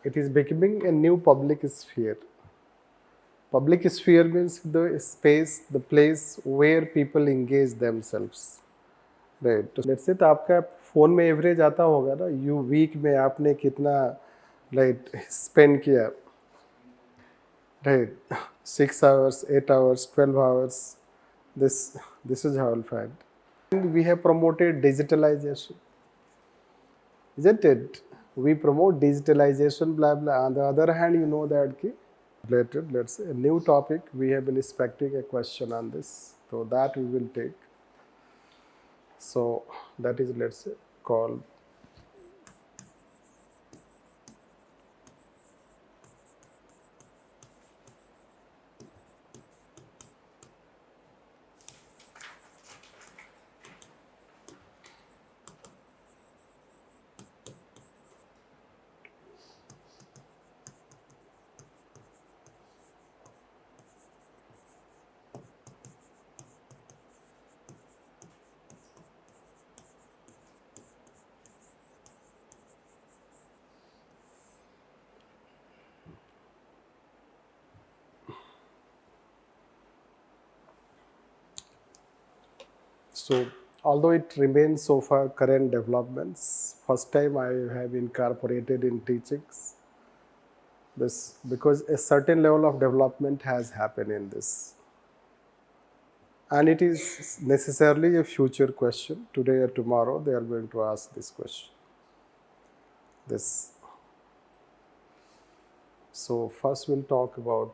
It is becoming a new public sphere. Public sphere means the space, the place where people engage themselves. Right, तो let's say तो आपका phone में average आता होगा ना, you week में आपने कितना राइट स्पेंड किया, right, 6 hours, 8 hours, 12 hours. This is how I'll find. And we have promoted digitalization, isn't it? We promote digitalization, blah blah. On the other hand, you know that ki related, let's say a new topic. We have been expecting a question on this, so that we will take. So that is, let's say, called so. Although it remains so far current developments, first time I have incorporated in teachings this, because a certain level of development has happened in this. And it is necessarily a future question. Today or tomorrow, they are going to ask this question. This. So first we'll talk about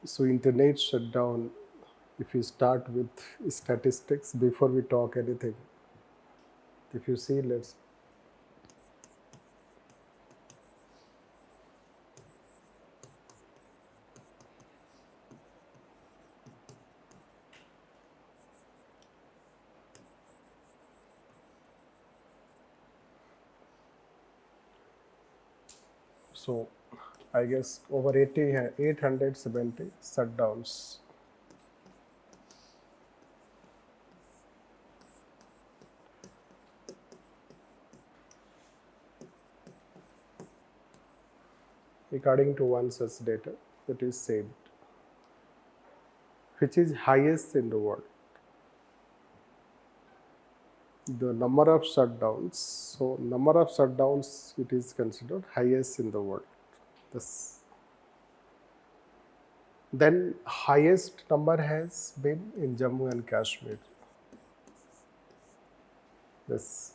so internet shutdown. If you start with statistics before we talk anything, if you see, let's. So I guess over 870 shutdowns. According to one such data that is saved, which is highest in the world. the number of shutdowns. So number of shutdowns, it is considered highest in the world. This. Then highest number has been in Jammu and Kashmir. This.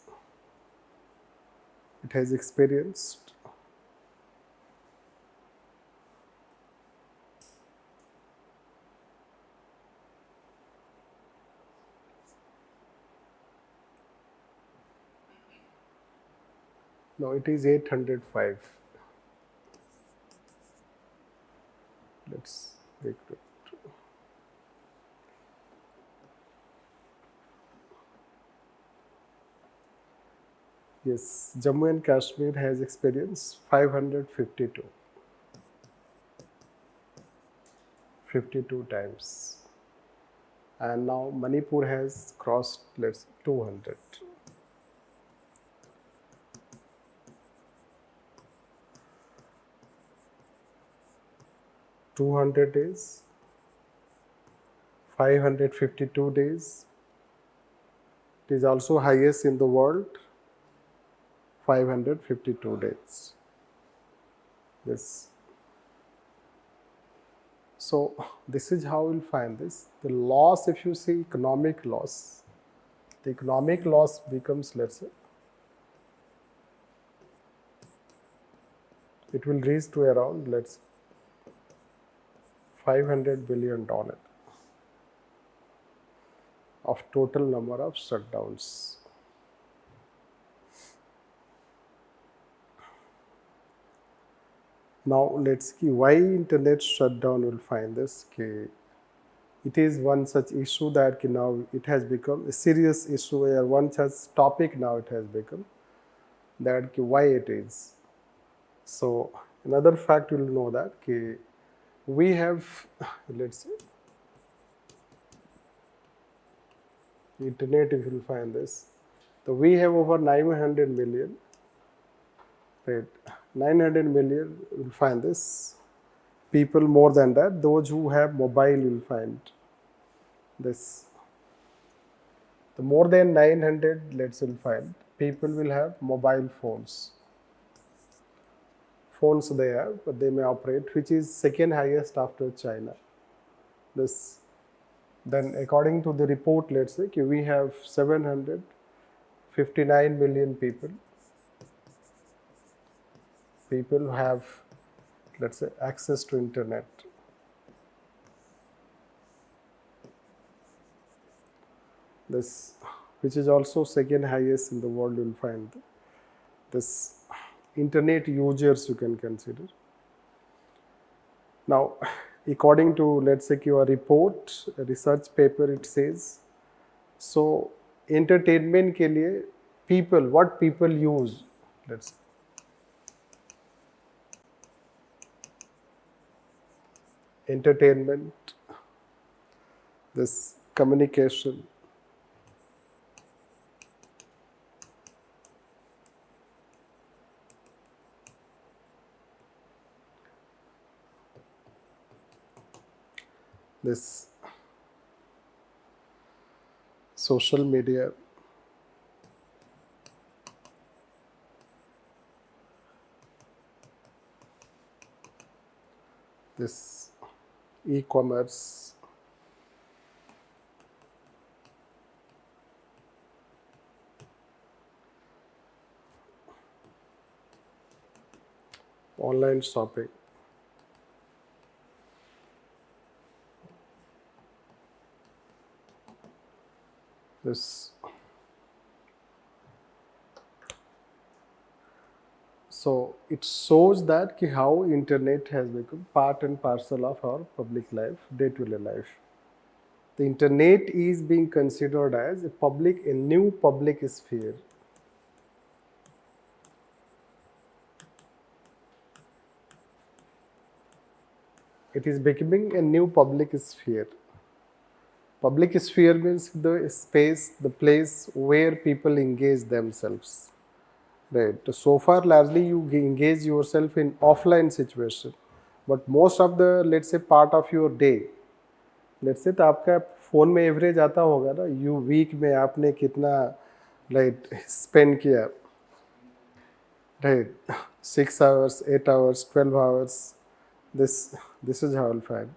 It has experienced no, it is 805. Let's take it. Yes, Jammu and Kashmir has experienced 552. 52 times. And now Manipur has crossed, let's say, 200. 200 days, 552 days. It is also highest in the world, 552 days. This. So this is how we'll find this. The loss, if you see economic loss, the economic loss becomes, let's say, it will reach to around, let's say, $500 billion of total number of shutdowns. Now let's see why internet shutdown will find this. It is one such issue that now it has become a serious issue, or one such topic now it has become, that why it is. So another fact you will know that we have, let's say, internet, if you will find this, so we have over 900 million, right? 900 million, you will find this. People more than that, those who have mobile, you will find this. The more than 900, let's find, people will have mobile phones. Phones they have, but they may operate, which is second highest after China. This. Then according to the report, let's say, we have 759 million people. People who have, let's say, access to internet. This, which is also second highest in the world, you will find this internet users you can consider. Now, according to, let's say, your report, a research paper, it says, so entertainment के लिए people, what people use, let's say, entertainment, this communication, this social media, this e-commerce, online shopping, this. So it shows that how internet has become part and parcel of our public life, day-to-day life. The internet is being considered as a new public sphere. It is becoming a new public sphere. Public sphere means the space, the place where people engage themselves. Right. So far, largely you engage yourself in offline situation, but most of the, let's say, part of your day, let's say, तो आपका phone में average आता होगा ना, week में आपने कितना right, spend किया, right, 6 hours, 8 hours, 12 hours, this is how I'll find.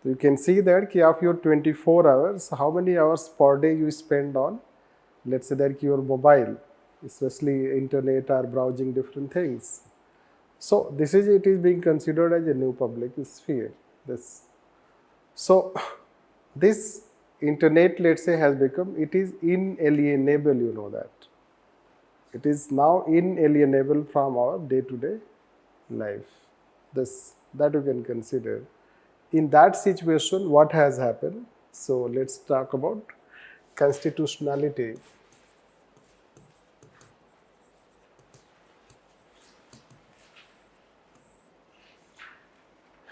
So you can see that ki of your 24 hours, how many hours per day you spend on, let's say that your mobile, especially internet or browsing different things. So this is, it is being considered as a new public sphere. So this internet, let's say, has become, it is inalienable, you know that. It is now inalienable from our day-to-day life. That you can consider. In that situation, what has happened? So let's talk about constitutionality.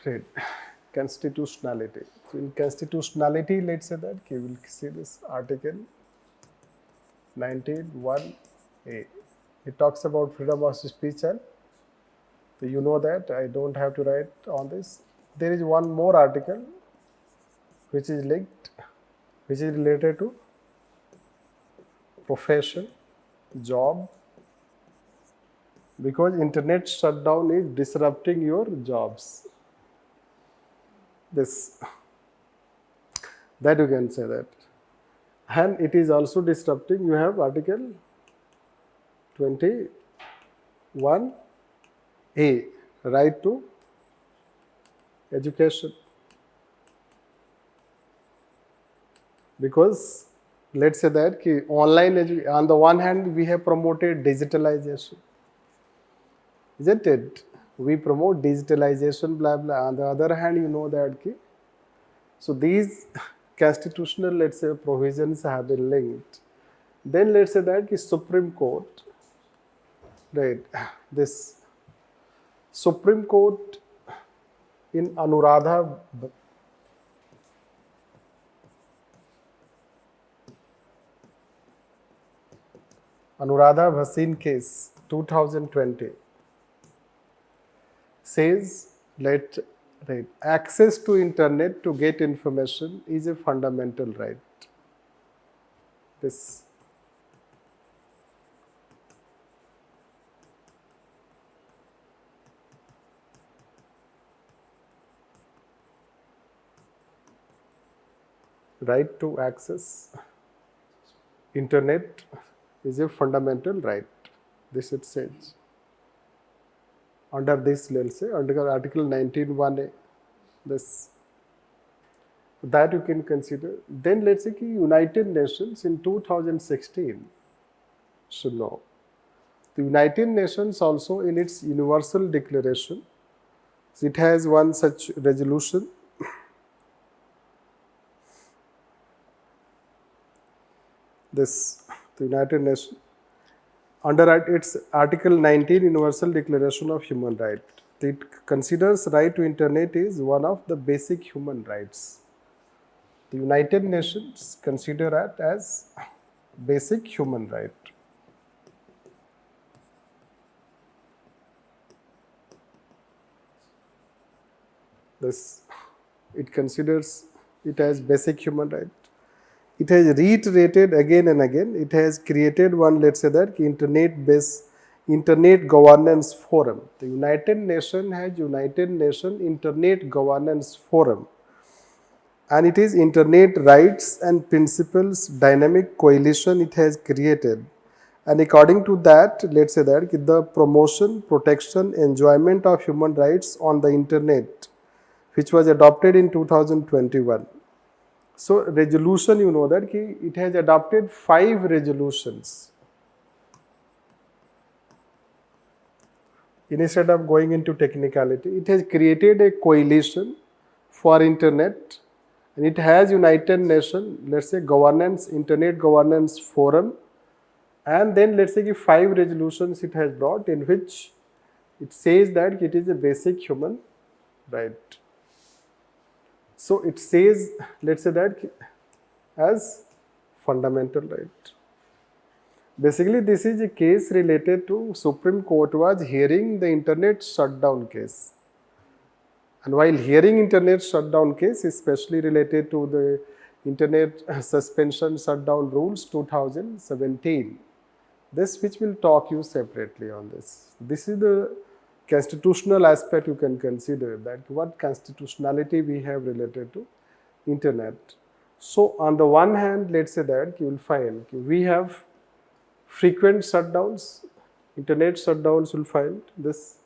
Right. Constitutionality. So in constitutionality, let's say that we will see this article 19(1)(a). It talks about freedom of speech, and so you know that I don't have to write on this. There is one more article which is linked, which is related to profession, job, because internet shutdown is disrupting your jobs. That you can say that. And it is also disrupting, you have article 21(a), right to education. Because let's say that online, on the one hand, we have promoted digitalization, isn't it? We promote digitalization, blah blah. On the other hand, you know that so these constitutional, let's say, provisions have been linked. Then let's say that Supreme Court, right? This Supreme Court in Anuradha Bhasin case 2020 says right, access to internet to get information is a fundamental right. This right to access internet is a fundamental right. This it says. Under this, let's say, under Article 19(1)(a), this that you can consider. Then let's say United Nations in 2016 should know. The United Nations also in its Universal Declaration, it has one such resolution. The United Nations, under its Article 19 Universal Declaration of Human Rights, it considers right to internet is one of the basic human rights. The United Nations consider it as basic human right. It considers it as basic human right. It has reiterated again and again. It has created one, let's say that, Internet Governance Forum. The United Nations has United Nations Internet Governance Forum. And it is Internet Rights and Principles Dynamic Coalition it has created. And according to that, let's say that the promotion, protection, enjoyment of human rights on the internet, which was adopted in 2021. So resolution, you know that it has adopted 5 resolutions. Instead of going into technicality, it has created a coalition for internet, and it has United Nations, let's say, Internet Governance Forum, and then let's say 5 resolutions it has brought in which it says that it is a basic human right. So it says, let's say that as fundamental right. Basically, this is a case related to Supreme Court was hearing the internet shutdown case. And while hearing internet shutdown case, especially related to the Internet suspension shutdown rules 2017. This which will talk you separately on this. This is the constitutional aspect you can consider, that what constitutionality we have related to internet. So on the one hand, let's say that you will find we have frequent shutdowns, internet shutdowns will find this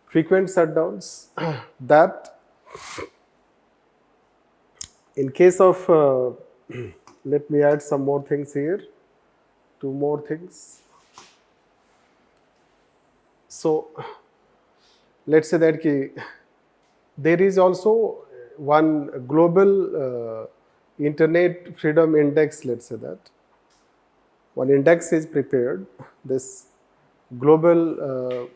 frequent shutdowns that in case of let me add some more things here, two more things. So let's say that there is also one global internet freedom index, let's say that one index is prepared, this global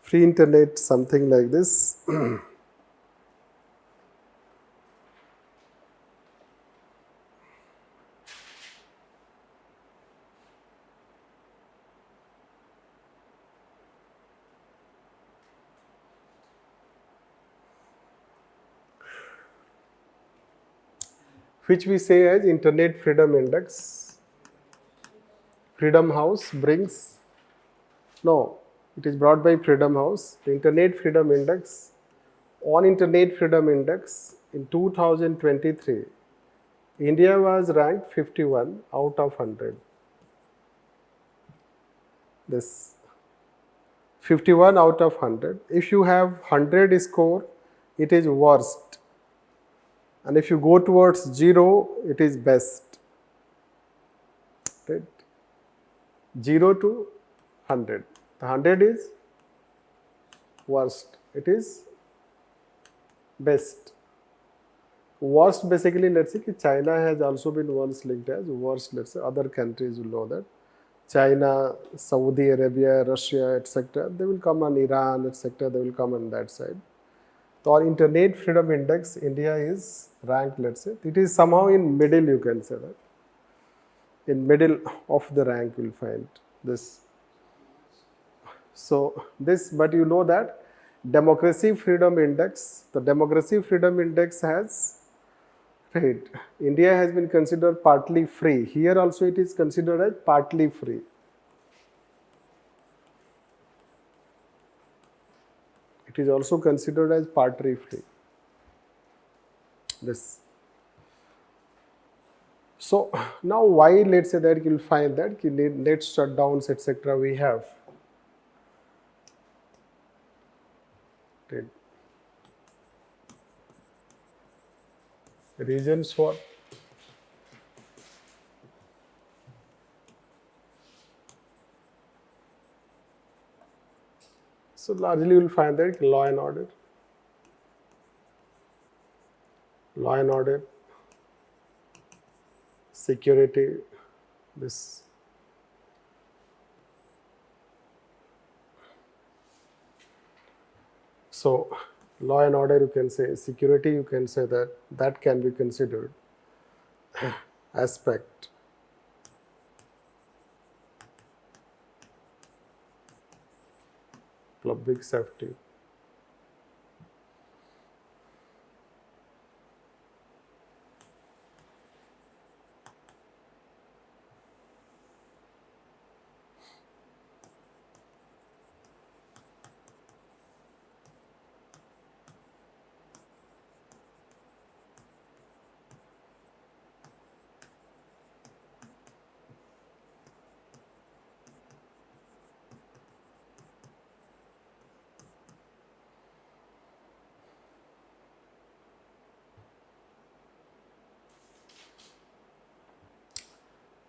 free internet, something like this. Which we say as Internet Freedom Index. Freedom House brings, no, it is brought by Freedom House. The Internet Freedom Index, on Internet Freedom Index in 2023, India was ranked 51 out of 100. This 51 out of 100. If you have 100 score, it is worst. And if you go towards 0, it is best. Right? 0 to 100. The 100 is worst. It is best. Worst basically, let's say China has also been once linked as worst. Let's say other countries will know that. China, Saudi Arabia, Russia, etc. They will come on Iran, etc. They will come on that side. So our Internet Freedom Index, India is ranked, let's say. It is somehow in middle, you can say that. In middle of the rank you will find this. So this, but you know that Democracy Freedom Index, the Democracy Freedom Index has, right, India has been considered partly free. Here also it is considered as partly free. It is also considered as partly free. This. So now why, let's say that you'll find that net shutdowns, etc. we have. Right. Reasons for so largely you will find that law and order, security, this. So law and order you can say, security you can say that can be considered aspect. Public safety.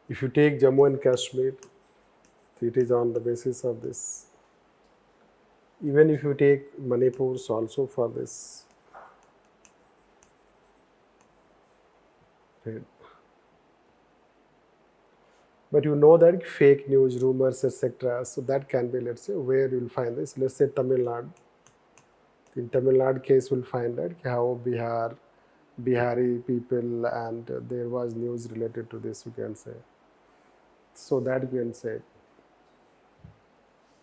If you take Jammu and Kashmir, it is on the basis of this. Even if you take Manipur, also for this. Right. But you know that fake news, rumors, etc. So that can be, let's say, where you will find this. Let's say Tamil Nadu. In Tamil Nadu case, we'll find that how Bihari people, and there was news related to this, you can say. So that you can say.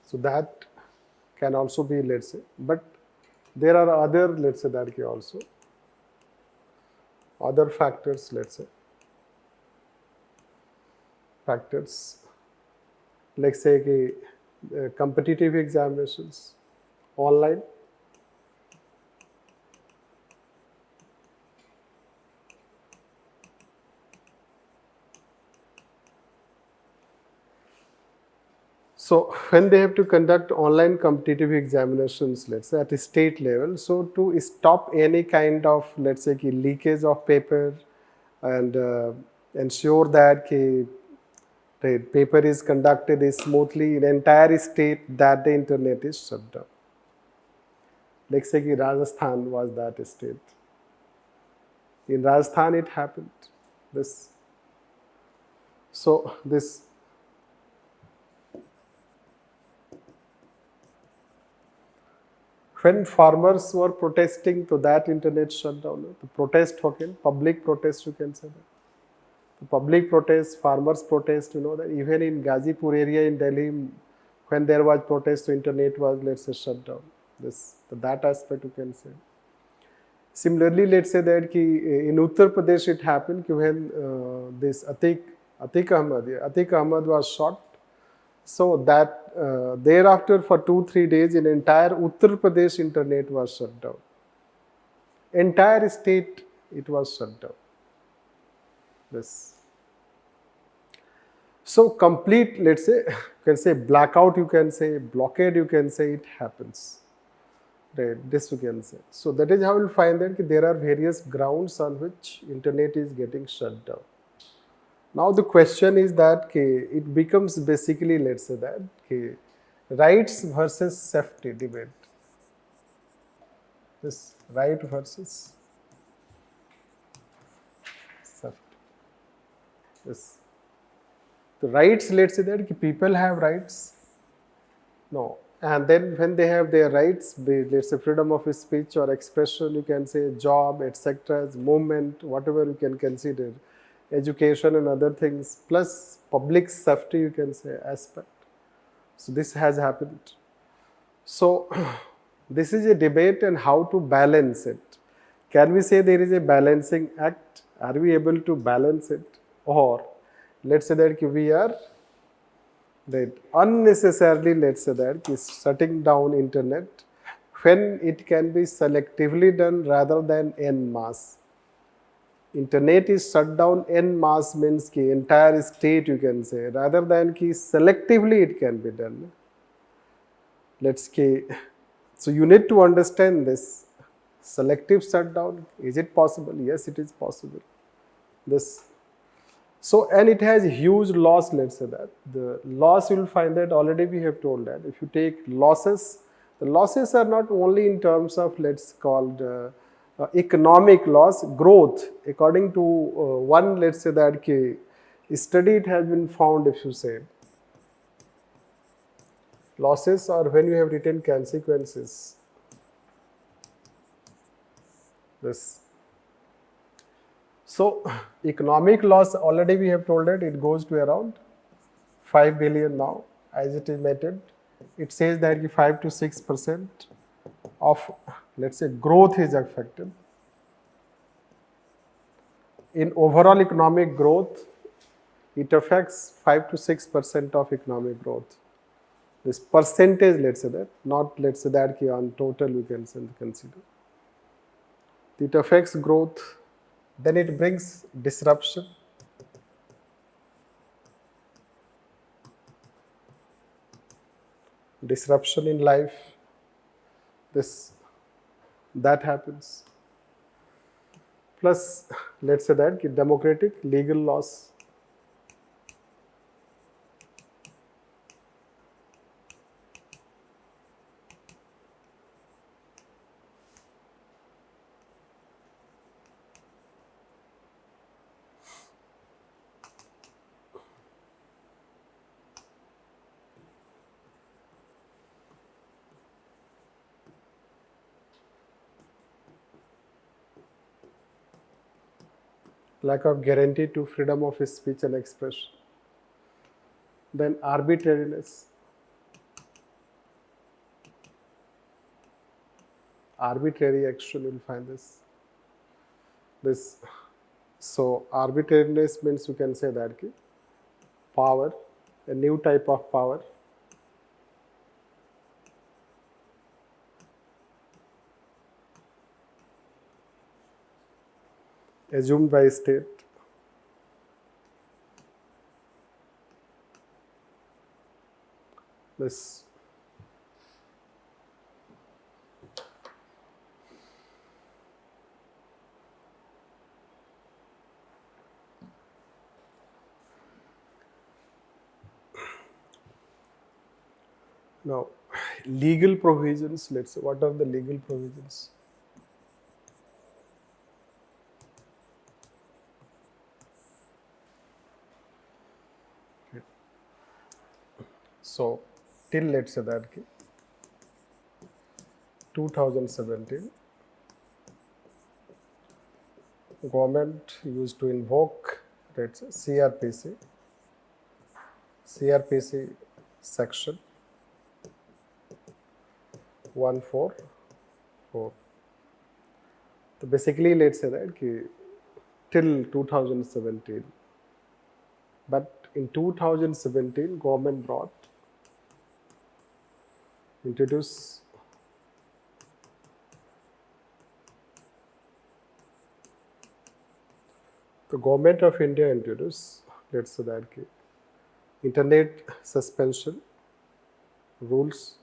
So that can also be, let's say, but There are other, let's say that ki also, other factors, let's say, factors, like say ki competitive examinations, online. So when they have to conduct online competitive examinations, let's say at a state level, so to stop any kind of, let's say, ki leakage of paper and ensure that ki the paper is conducted smoothly in entire state, that the internet is shut down. Like say ki Rajasthan was that state. In Rajasthan it happened. This. So this. When farmers were protesting to that internet shutdown, the protest, public protest, you can say that. The public protest, farmers protest, that even in Gazipur area in Delhi, when there was protest, the internet was, let's say, shut down. That aspect you can say. Similarly, let's say that in Uttar Pradesh it happened when this Atiq Ahmad was shot. So that thereafter for 2-3 days in entire Uttar Pradesh internet was shut down. Entire state it was shut down. This. So complete, let's say, you can say blackout, you can say blockade, you can say it happens. Right, this you can say. So that is how you will find that there are various grounds on which internet is getting shut down. Now the question is that it becomes basically, let's say that rights versus safety debate. This right versus safety. This. The rights, let's say that people have rights. No. And then when they have their rights, let's say freedom of speech or expression, you can say job, etc., movement, whatever you can consider, education and other things, plus public safety, you can say aspect. So this has happened. So this is a debate on how to balance it. Can we say there is a balancing act? Are we able to balance it? Or let's say that we are unnecessarily, let's say that shutting down internet when it can be selectively done rather than en masse. Internet is shut down en masse means entire state, you can say, rather than selectively it can be done. So you need to understand this. Selective shutdown, is it possible? Yes, it is possible. So, and it has huge loss, let's say that. The loss, you will find that already we have told that. If you take losses, the losses are not only in terms of, let's call economic loss, growth. According to one, let's say that study, it has been found, if you say, losses are when you have written consequences. So economic loss, already we have told that it goes to around 5 billion now, as it is meted. It says that 5 to 6% of, let's say, growth is affected. In overall economic growth, it affects 5 to 6% of economic growth. This percentage, let's say that, not let's say that on total you can consider. It affects growth. Then it brings disruption. Disruption in life. That happens. Plus, let's say that democratic legal loss. Lack of guarantee to freedom of speech and expression. Then arbitrariness. arbitrary action, you'll find this. So arbitrariness means you can say that ki power, a new type of power assumed by state this. Now, legal provisions, let's say, what are the legal provisions? So, till let's say that 2017, government used to invoke, let's say, CRPC section 144. So basically, let's say that till 2017, but in 2017, government introduced the government of India introduced, let's say that internet suspension rules.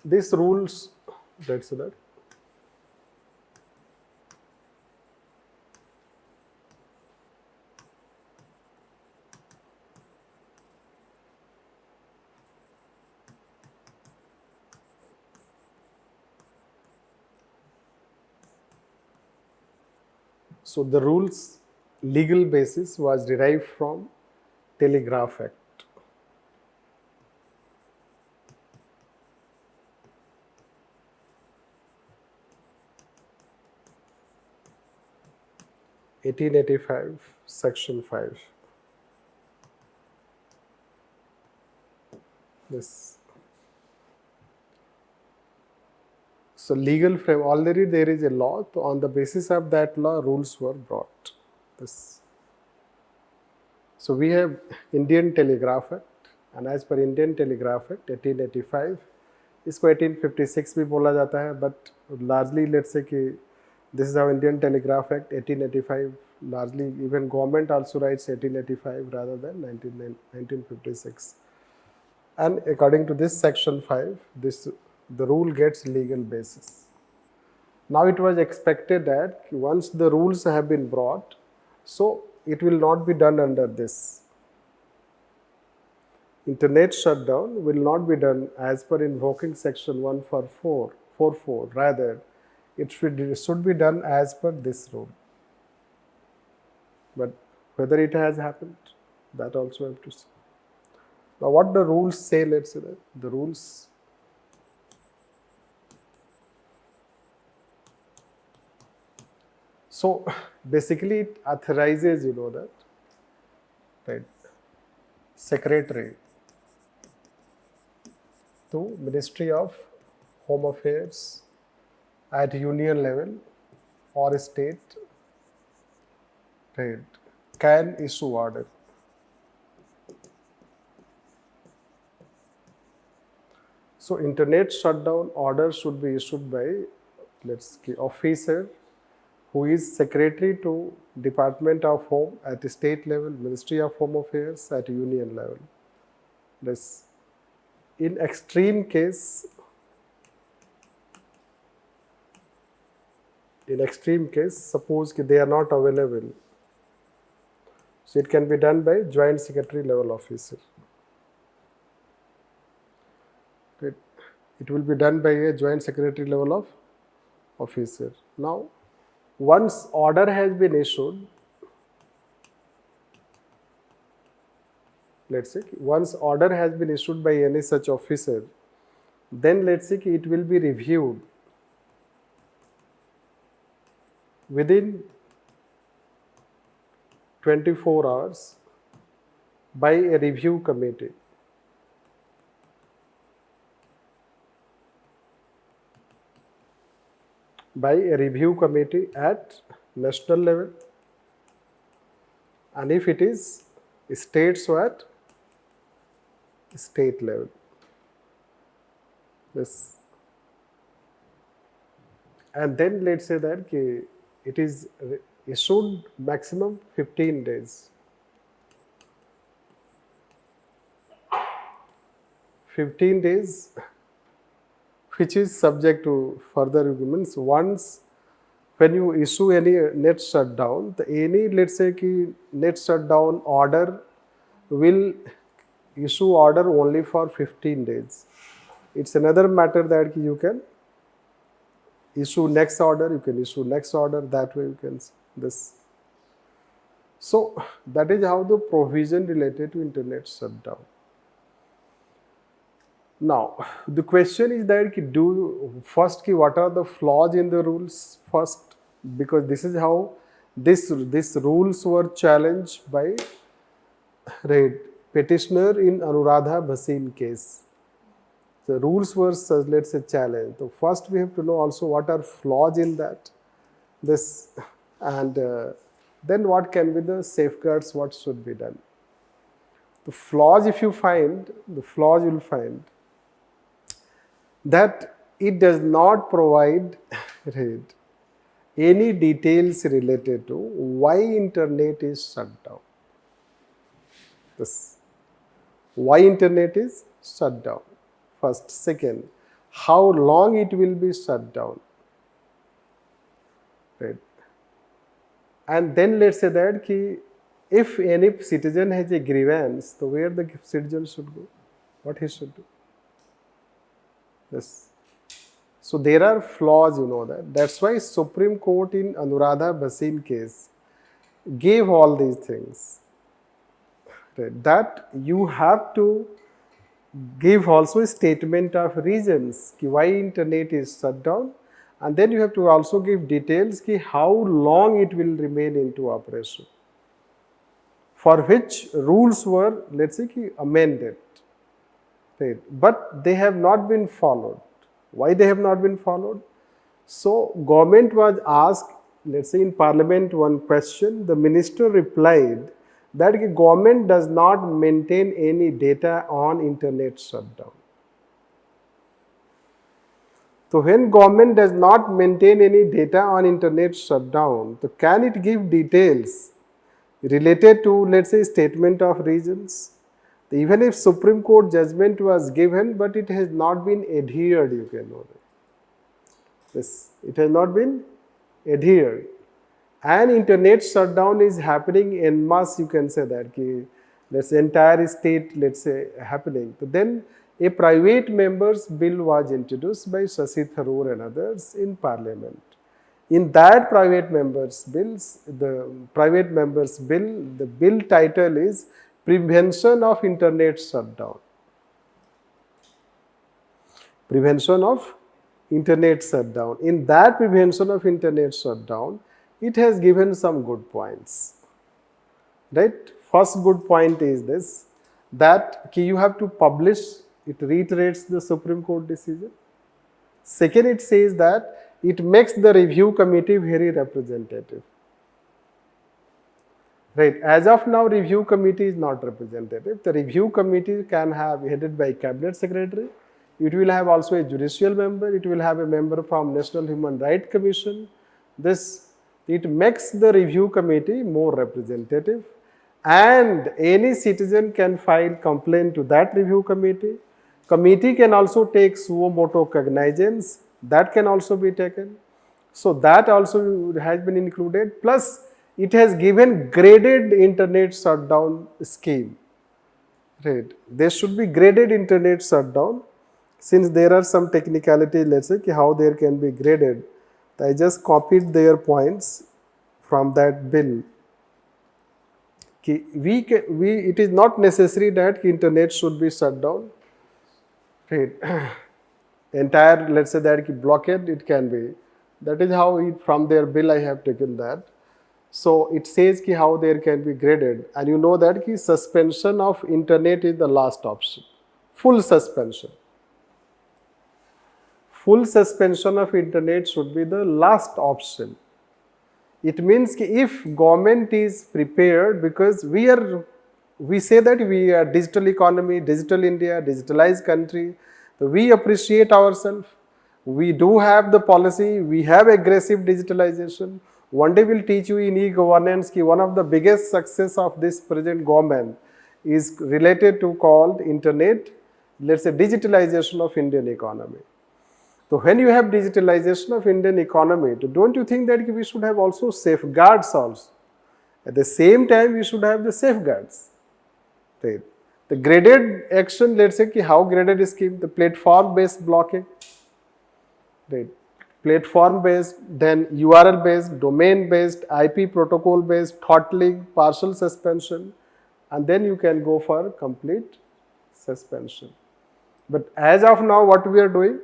These rules, let's say that so the rules legal basis was derived from Telegraph Act. (1885) Section 5. This. So legal frame, already there is a law. So on the basis of that law, rules were brought. This. So we have Indian Telegraph Act, and as per Indian Telegraph Act 1885, इसको 1856 भी बोला जाता है, but largely let's say कि this is how Indian Telegraph Act 1885, largely even government also writes 1885 rather than 1956. And according to this section 5, the rule gets legal basis. Now it was expected that once the rules have been brought, so it will not be done under this. Internet shutdown will not be done as per invoking section 144. Rather, it should be done as per this rule. But whether it has happened, that also have to see. Now, what the rules say, let's say that the rules. So basically, it authorizes, that, right, secretary to Ministry of Home Affairs at union level or state, right, can issue order. So internet shutdown order should be issued by, let's say, officer who is secretary to Department of Home at state level, Ministry of Home Affairs at union level. This, in extreme case, suppose they are not available, so it can be done by joint secretary level officer. It will be done by a joint secretary level of officer. Now, once order has been issued, let's say once order has been issued by any such officer, then let's say it will be reviewed within 24 hours by a review committee. By a review committee at national level, and if it is state, so at state level. This, and then let's say that it is issued maximum 15 days. 15 days, which is subject to further arguments. Once when you issue any net shutdown, any let's say net shutdown order will issue order only for 15 days. It's another matter that you can issue next order, you can issue next order, that way you can this. So that is how the provision related to internet shutdown. Now, the question is that what are the flaws in the rules first? Because this is how these rules were challenged by petitioner in Anuradha Bhasin case. The rules were, let's say, challenged. So first we have to know also what are flaws in that. And then what can be the safeguards, what should be done. The flaws, if you find, you will find that it does not provide any details related to why internet is shut down. Why internet is shut down. First. Second, how long it will be shut down. Right. And then let's say that if any citizen has a grievance, so where the citizen should go, what he should do. Yes. So there are flaws, you know that. That's why Supreme Court in Anuradha Bhasin case gave all these things. Right. That you have to give also a statement of reasons why internet is shut down, and then you have to also give details how long it will remain into operation, for which rules were, let's say, amended. Right. But they have not been followed. Why they have not been followed? So government was asked, let's say in parliament, one question. The minister replied that government does not maintain any data on internet shutdown. So when government does not maintain any data on internet shutdown, so can it give details related to, let's say, statement of reasons? Even if Supreme Court judgment was given, but it has not been adhered, you can know that. Yes, it has not been adhered. And internet shutdown is happening en masse, you can say that. Let's say entire state, let's say, happening. So then a private member's bill was introduced by Shashi Tharoor and others in parliament. In that private member's bill, the bill title is Prevention of Internet Shutdown. Prevention of Internet Shutdown. In that prevention of Internet Shutdown, it has given some good points. Right? First good point is this, that you have to publish, it reiterates the Supreme Court decision. Second, it says that it makes the review committee very representative. Right. As of now, review committee is not representative. The review committee can have headed by cabinet secretary. It will have also a judicial member. It will have a member from National Human Rights Commission. It makes the review committee more representative, and any citizen can file complaint to that review committee. Committee can also take suo motu cognizance. That can also be taken. So that also has been included. Plus, it has given graded internet shutdown scheme. Right. There should be graded internet shutdown. Since there are some technicalities, let's say, how there can be graded. I just copied their points from that bill. it is not necessary that internet should be shut down. Right. Entire, let's say that blockade, it can be. That is how from their bill I have taken that. So it says how there can be graded, and you know that suspension of internet is the last option. Full suspension. Full suspension of internet should be the last option. It means if government is prepared, because we say that we are digital economy, digital India, digitalized country, so we appreciate ourselves. We do have the policy, we have aggressive digitalization. One day we'll teach you in e-governance that one of the biggest success of this present government is related to called internet, let's say digitalization of Indian economy. So when you have digitalization of Indian economy, don't you think that we should have also safeguards also? At the same time, we should have the safeguards. Right. The graded action, let's say how graded scheme, the platform-based blocking. Right. Platform-based, then URL-based, domain-based, IP protocol-based, throttling, partial suspension, and then you can go for complete suspension. But as of now, what we are doing?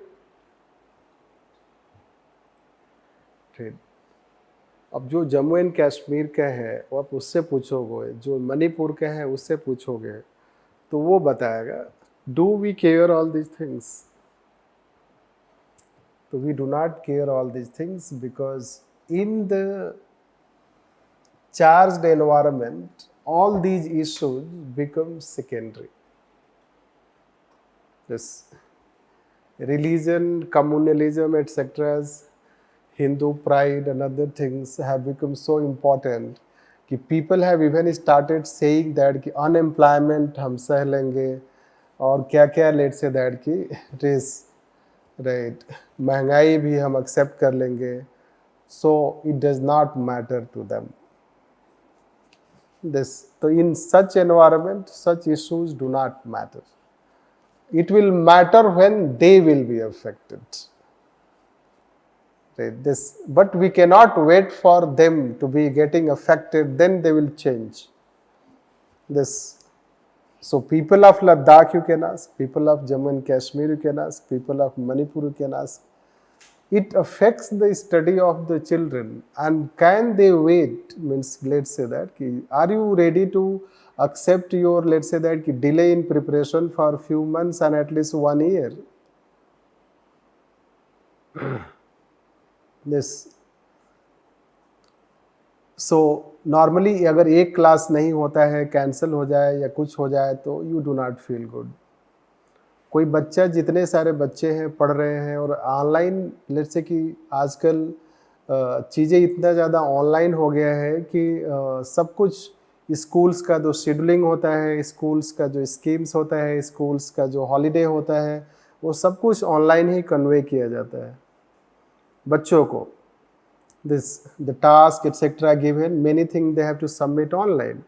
अब जो Jammu and Kashmir का है वो आप उससे पूछोगे, जो मणिपुर का है उससे पूछोगे, तो वो बताएगा do we care all these things. तो we do not care all these things because in the charged environment all these issues become secondary. This religion, communalism, etc., Hindu pride and other things have become so important कि people have even started saying that कि unemployment हम सह लेंगे और क्या क्या let's say that कि it is right, महंगाई भी हम accept कर लेंगे, so it does not matter to them. So in such environment, such issues do not matter. It will matter when they will be affected. Right? But we cannot wait for them to be getting affected, then they will change. So people of Ladakh you can ask, people of Jammu and Kashmir you can ask, people of Manipur you can ask. It affects the study of the children, and can they wait, means let's say that are you ready to accept your, let's say that delay in preparation for a few months and at least 1 year. Yes. So normally अगर एक class नहीं होता है, cancel हो जाए या कुछ हो जाए तो you do not feel good. कोई बच्चा, जितने सारे बच्चे हैं पढ़ रहे हैं और ऑनलाइन, लेट्स से कि आजकल चीज़ें इतना ज़्यादा ऑनलाइन हो गया है कि सब कुछ स्कूल्स का जो शेड्यूलिंग होता है, स्कूल्स का जो स्कीम्स होता है, स्कूल्स का जो हॉलीडे होता है, वो सब कुछ ऑनलाइन ही कन्वे किया जाता है बच्चों को. The task etcetera given, many thing they have to submit online.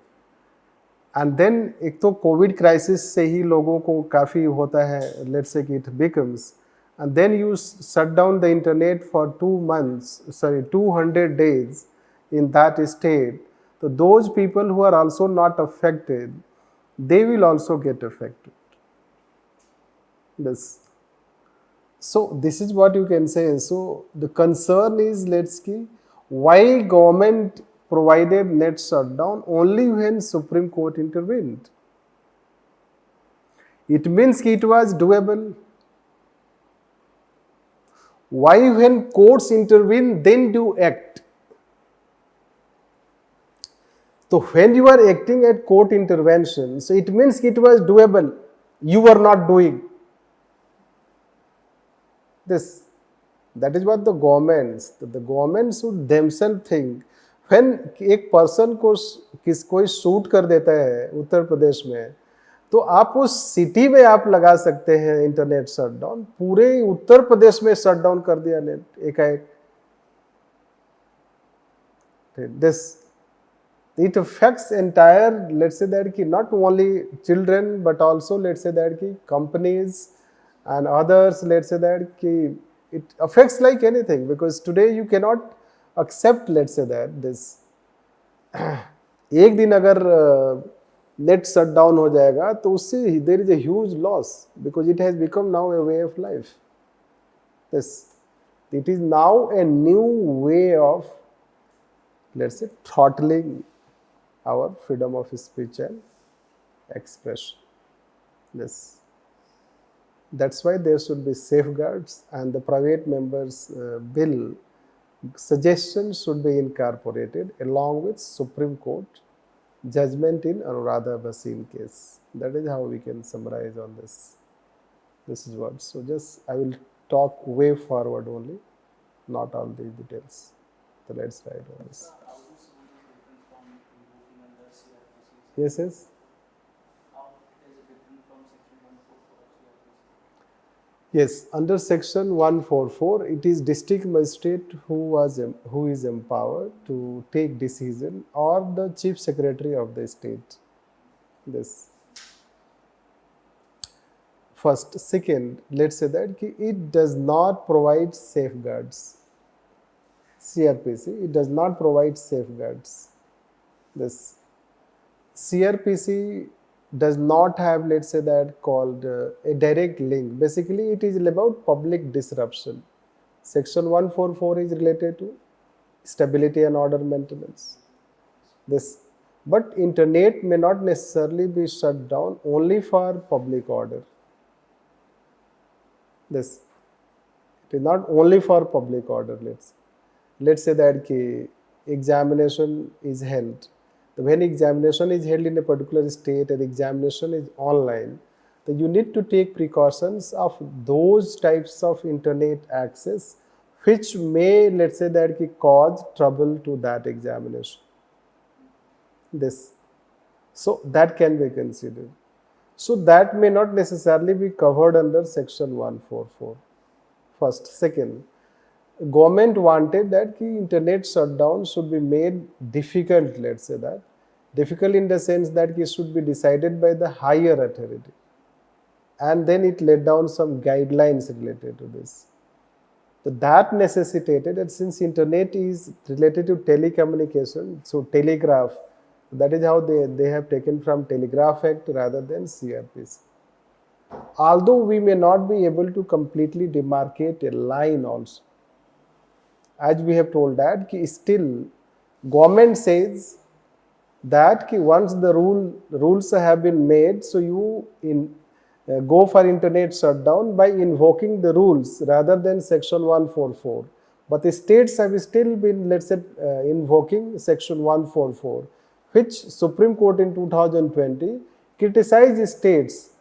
And then एक तो कोविड क्राइसिस से ही लोगों को काफ़ी होता है, लेट्स से कि it becomes, and then you shut down the internet for 200 days in that state. So those people who are also not affected, they will also get affected. So this is what you can say. So the concern is, let's see, why government provided net shutdown only when Supreme Court intervened. It means it was doable. Why when courts intervene, then do act? So when you are acting at court intervention, so it means it was doable. You were not doing this. That is what the government should themselves think. When एक person को कोई shoot कर देता है उत्तर प्रदेश में, तो आप उस सिटी में आप लगा सकते हैं इंटरनेट शटडाउन. पूरे उत्तर प्रदेश में शटडाउन कर दिया नेट एकाएक. It affects entire, let's say that कि not only children but also let's say that कि companies and others, let's say that कि it affects like anything, because today you cannot accept, let's say that this एक दिन अगर net shut down हो जाएगा तो उससे there is a huge loss because it has become now a way of life. This it is now a new way of, let's say, throttling our freedom of speech and expression. Yes, that's why there should be safeguards, and the private members bill suggestions should be incorporated along with Supreme Court judgment in Anuradha Bhasin case. That is how we can summarize on this. This is what. So just I will talk way forward only, not all the details. So let's write on this. Yes, yes. Yes, under section 144, it is district magistrate who is empowered to take decision, or the chief secretary of the state. This. First. Second, let's say that it does not provide safeguards. CRPC, it does not provide safeguards. This CRPC does not have, let's say that, called a direct link. Basically, it is about public disruption. Section 144 is related to stability and order maintenance. This, but internet may not necessarily be shut down only for public order. This, it is not only for public order. Let's say that examination is held. When examination is held in a particular state and examination is online, then you need to take precautions of those types of internet access which may, let's say that, cause trouble to that examination. This, so that can be considered. So that may not necessarily be covered under section 144. First. Second, government wanted that internet shutdown should be made difficult, let's say that. Difficult in the sense that it should be decided by the higher authority. And then it laid down some guidelines related to this. So that necessitated that since internet is related to telecommunication, so telegraph, that is how they have taken from Telegraph Act rather than CRPC. Although we may not be able to completely demarcate a line also, as we have told that still government says that once the rules have been made, so you go for internet shutdown by invoking the rules rather than section 144. But the states have still been, let's say, invoking section 144, which Supreme Court in 2020 criticized states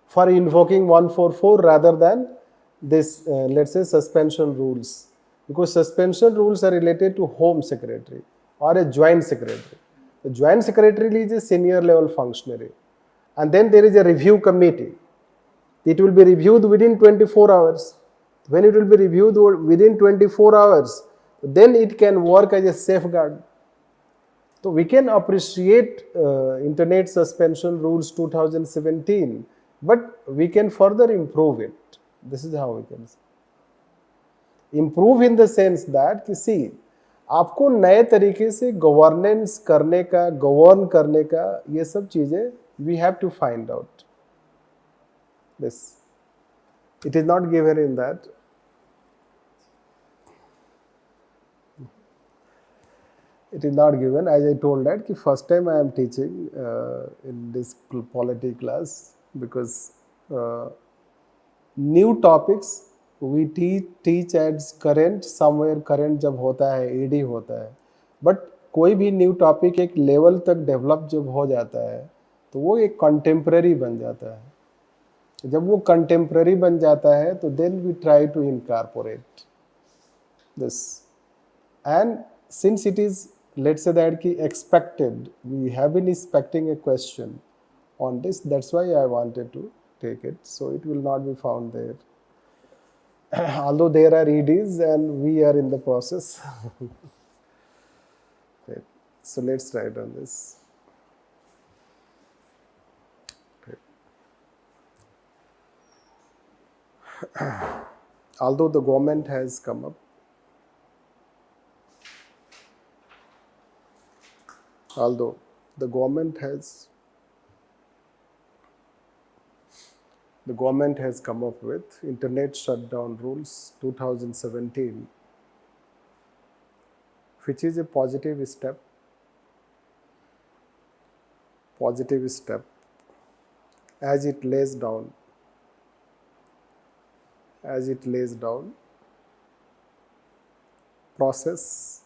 for invoking 144 rather than this, let's say, suspension rules. Because suspension rules are related to Home Secretary or a Joint Secretary. The Joint Secretary is a senior level functionary. And then there is a review committee. It will be reviewed within 24 hours. When it will be reviewed within 24 hours, then it can work as a safeguard. So we can appreciate Internet Suspension Rules 2017, but we can further improve it. This is how we can say. Improve in the sense that see, आपको नए तरीके से governance करने का, govern करने का, ये सब चीजें we have to find out. This, it is not given in that. It is not given, as I told that first time I am teaching in this polity class, because new topics we teach as current, somewhere current जब होता है, AD होता है, but कोई भी new topic एक level तक develop जब हो जाता है तो वो एक कंटेम्प्रेरी बन जाता है. जब वो कंटेम्प्रेरी बन जाता है तो then we try to incorporate this. And since it is, let's say that expected, we have been expecting a question on this, that's why I wanted to take it, so it will not be found there. Although there are EDs and we are in the process. Okay. So let's write on this. Okay. Although the government has come up although the government has come up with internet shutdown rules 2017, which is a positive step, as it lays down process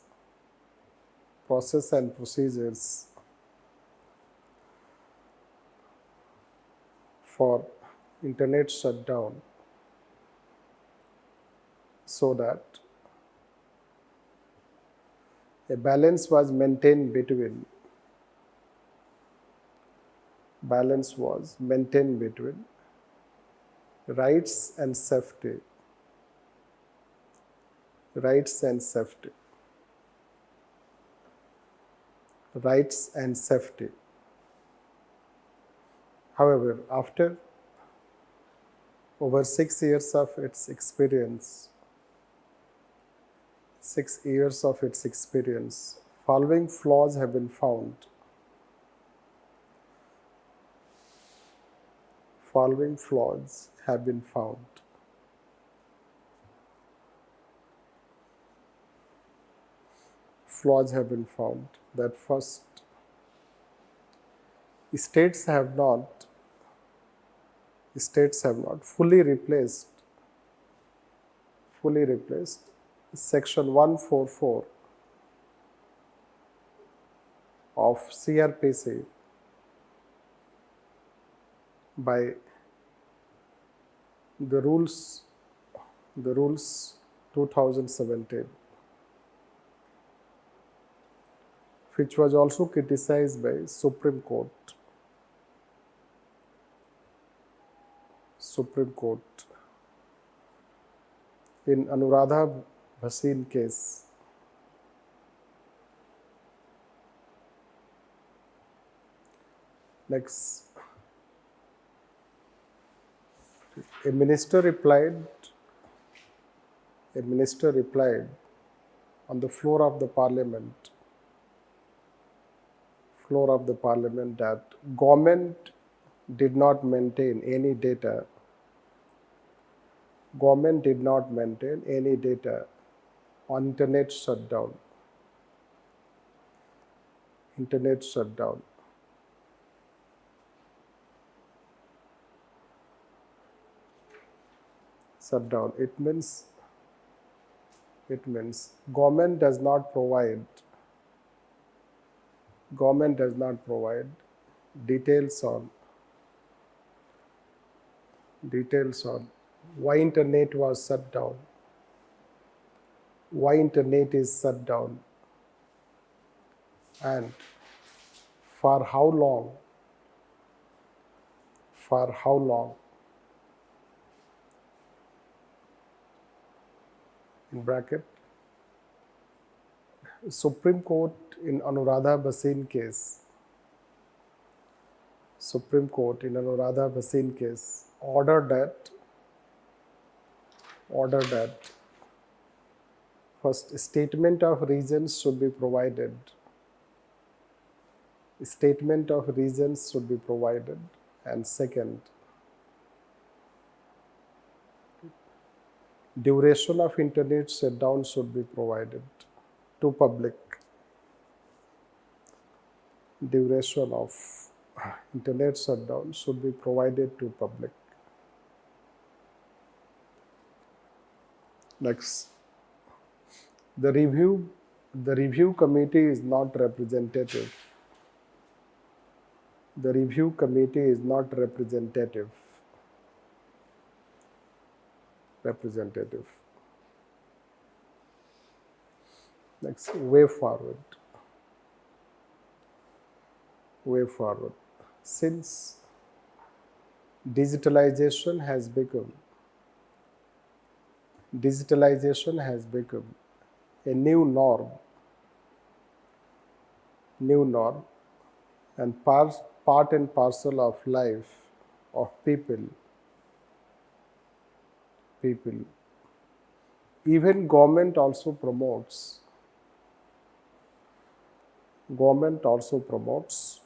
and procedures for internet shutdown, so that a balance was maintained between rights and safety, rights and safety. However, after over 6 years of its experience, following flaws have been found. That first, states have not fully replaced section 144 of CRPC by the rules 2017, which was also criticized by Supreme Court in Anuradha Bhasin case. Next, a minister replied on the floor of the parliament that government did not maintain any data on internet shutdown. It means government does not provide details on why internet was shut down, why internet is shut down, and for how long. In bracket, Supreme Court in Anuradha Bhasin case ordered that first, statement of reasons should be provided. And second, duration of internet shutdown should be provided to public. Duration of internet shutdown should be provided to public. Next, the review committee is not representative. Next, way forward. Since digitalization has become a new norm and part and parcel of life of people. Even government also promotes Government also promotes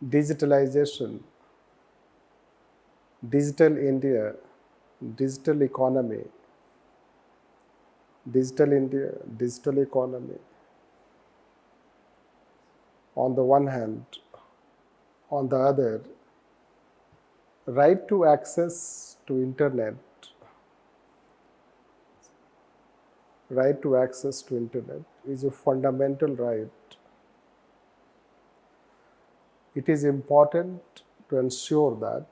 digitalization, digital India, digital economy, digital India, digital economy. On the one hand, on the other, right to access to internet, right to access to internet is a fundamental right. It is important to ensure that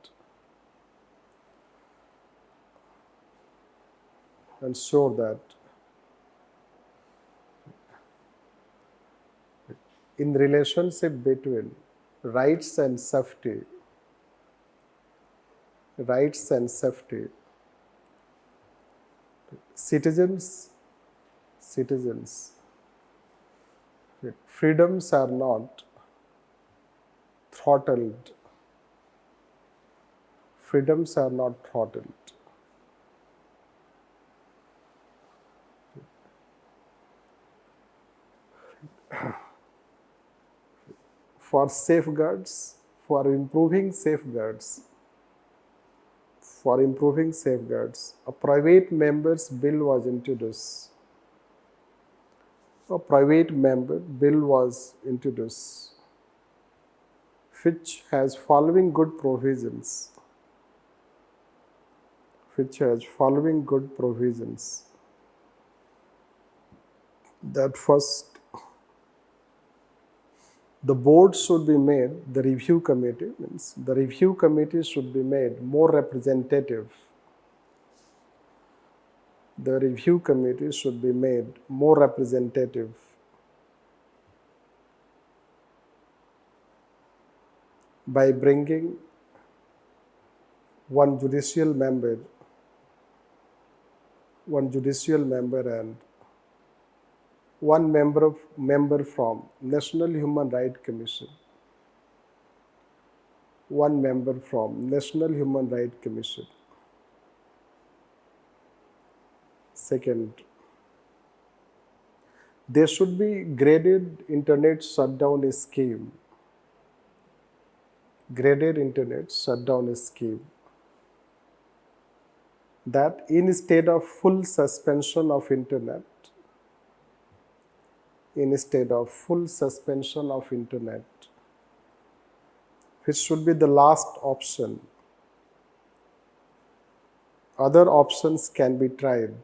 in relationship between rights and safety, citizens, freedoms are not throttled. Freedoms are not throttled. For safeguards, for improving safeguards, a private member's bill was introduced. Which has following good provisions. That first, the board should be made, the review committee should be made more representative. By bringing one judicial member and one member from National Human Rights Commission. Second, there should be graded internet shutdown scheme. That instead of full suspension of internet, which should be the last option, other options can be tried.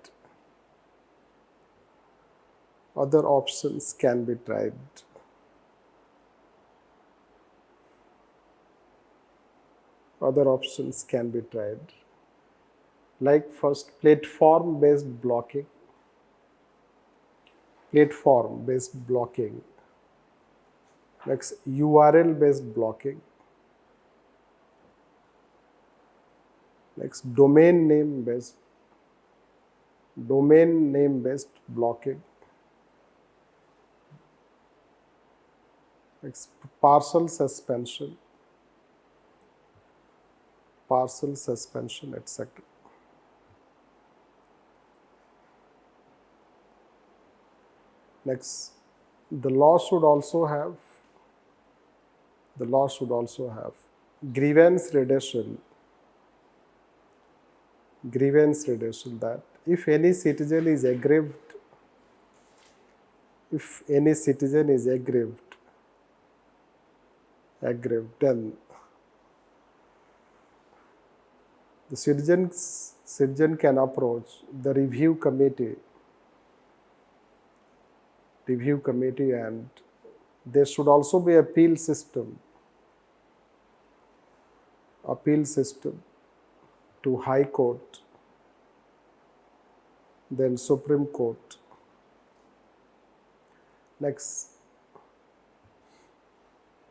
Like first, platform-based blocking. Next, URL-based blocking. Next, domain name-based blocking. Next, partial suspension, etc. Next, the law should also have grievance redressal, that if any citizen is aggrieved, then the citizen can approach the review committee, and there should also be appeal system to High Court, then Supreme Court. Next,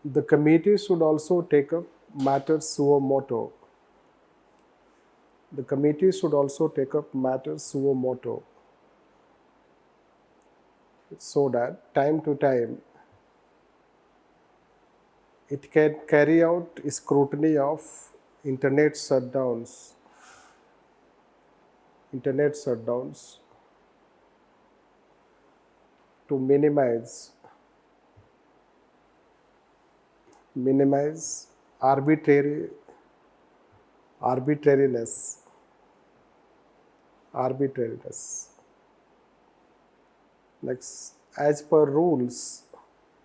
the committee should also take up matters suo motu. So that time to time it can carry out scrutiny of internet shutdowns to minimize arbitrariness. Next, as per rules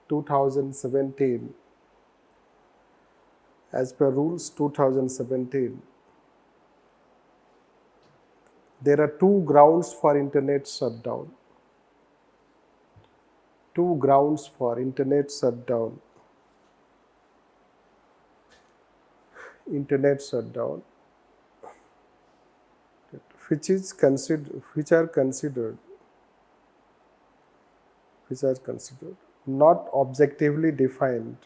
2017, there are two grounds for internet shutdown. Which are considered not objectively defined.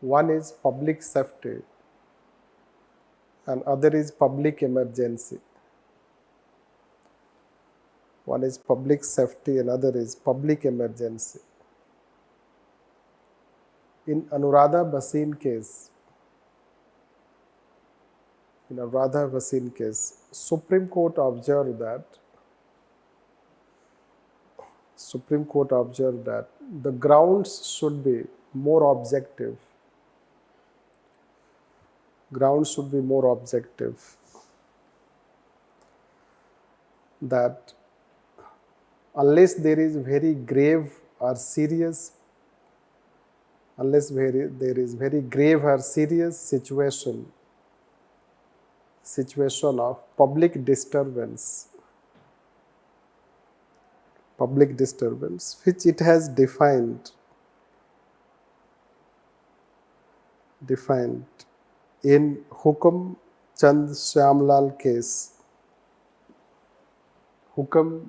One is public safety and other is public emergency. In Anuradha Bhasin case, Supreme Court observed that the grounds should be more objective. That unless there is very grave or serious situation of public disturbance, which it has defined in Hukum Chand Shyamlal case. Hukum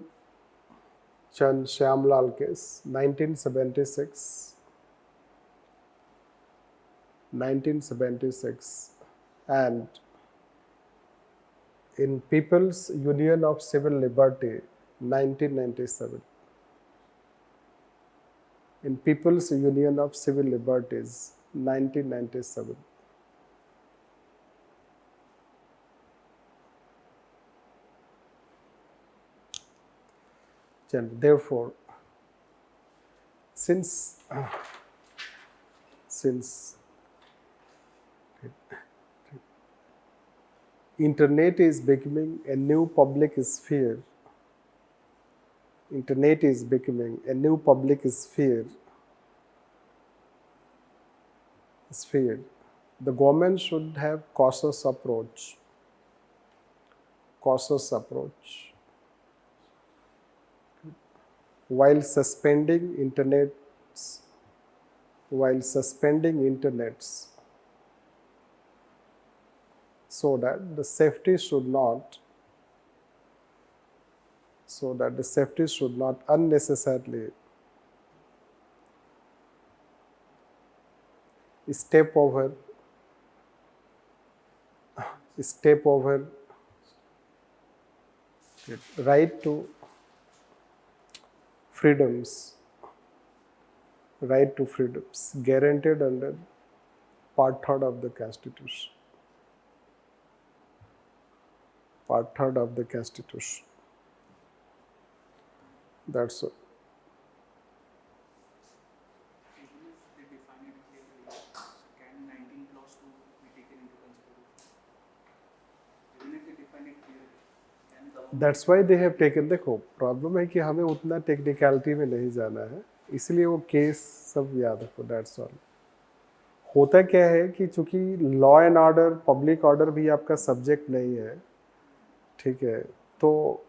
Chand Shyamlal case, 1976, and in People's Union of Civil Liberty, 1997. In People's Union of Civil Liberties, 1997. Therefore, since internet is becoming a new public sphere, the government should have cautious approach. While suspending internets, so that the safety should not unnecessarily step over right to freedoms guaranteed under Part 3rd of the Constitution. That's all. Even if they define it clearly, can 19 clause 2 be taken into consideration? Even if they define it clearly, can government... That's why they have taken. देखो problem है कि हमें उतना technicality में नहीं जाना है, इसलिए वो केस सब याद रखो. That's all. होता क्या है कि चूंकि law and order, public order भी आपका सब्जेक्ट नहीं है, ठीक है, तो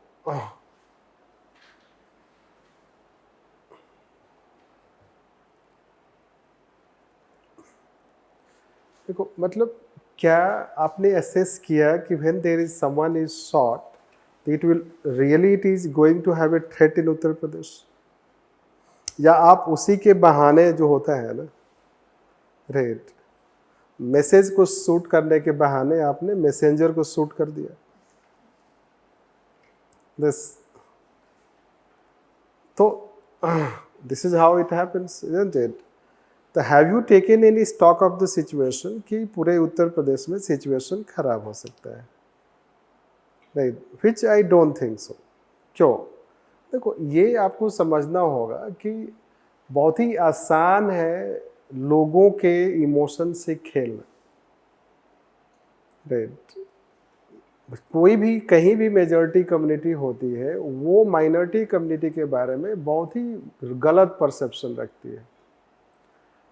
देखो मतलब क्या आपने असेस किया कि when there is someone is shot, it is going to have a threat in Uttar Pradesh, या आप उसी के बहाने जो होता है ना, राइट, मैसेज को शूट करने के बहाने आपने मैसेंजर को शूट कर दिया. This is how it happens, isn't it? तो have you taken any stock of the situation कि पूरे उत्तर प्रदेश में सिचुएशन खराब हो सकता है, right, which I don't think so. क्यों? देखो, ये आपको समझना होगा कि बहुत ही आसान है लोगों के इमोशन से खेलना, राइट। कोई भी कहीं भी मेजॉरिटी कम्युनिटी होती है, वो माइनॉरिटी कम्युनिटी के बारे में बहुत ही गलत परसेप्शन रखती है।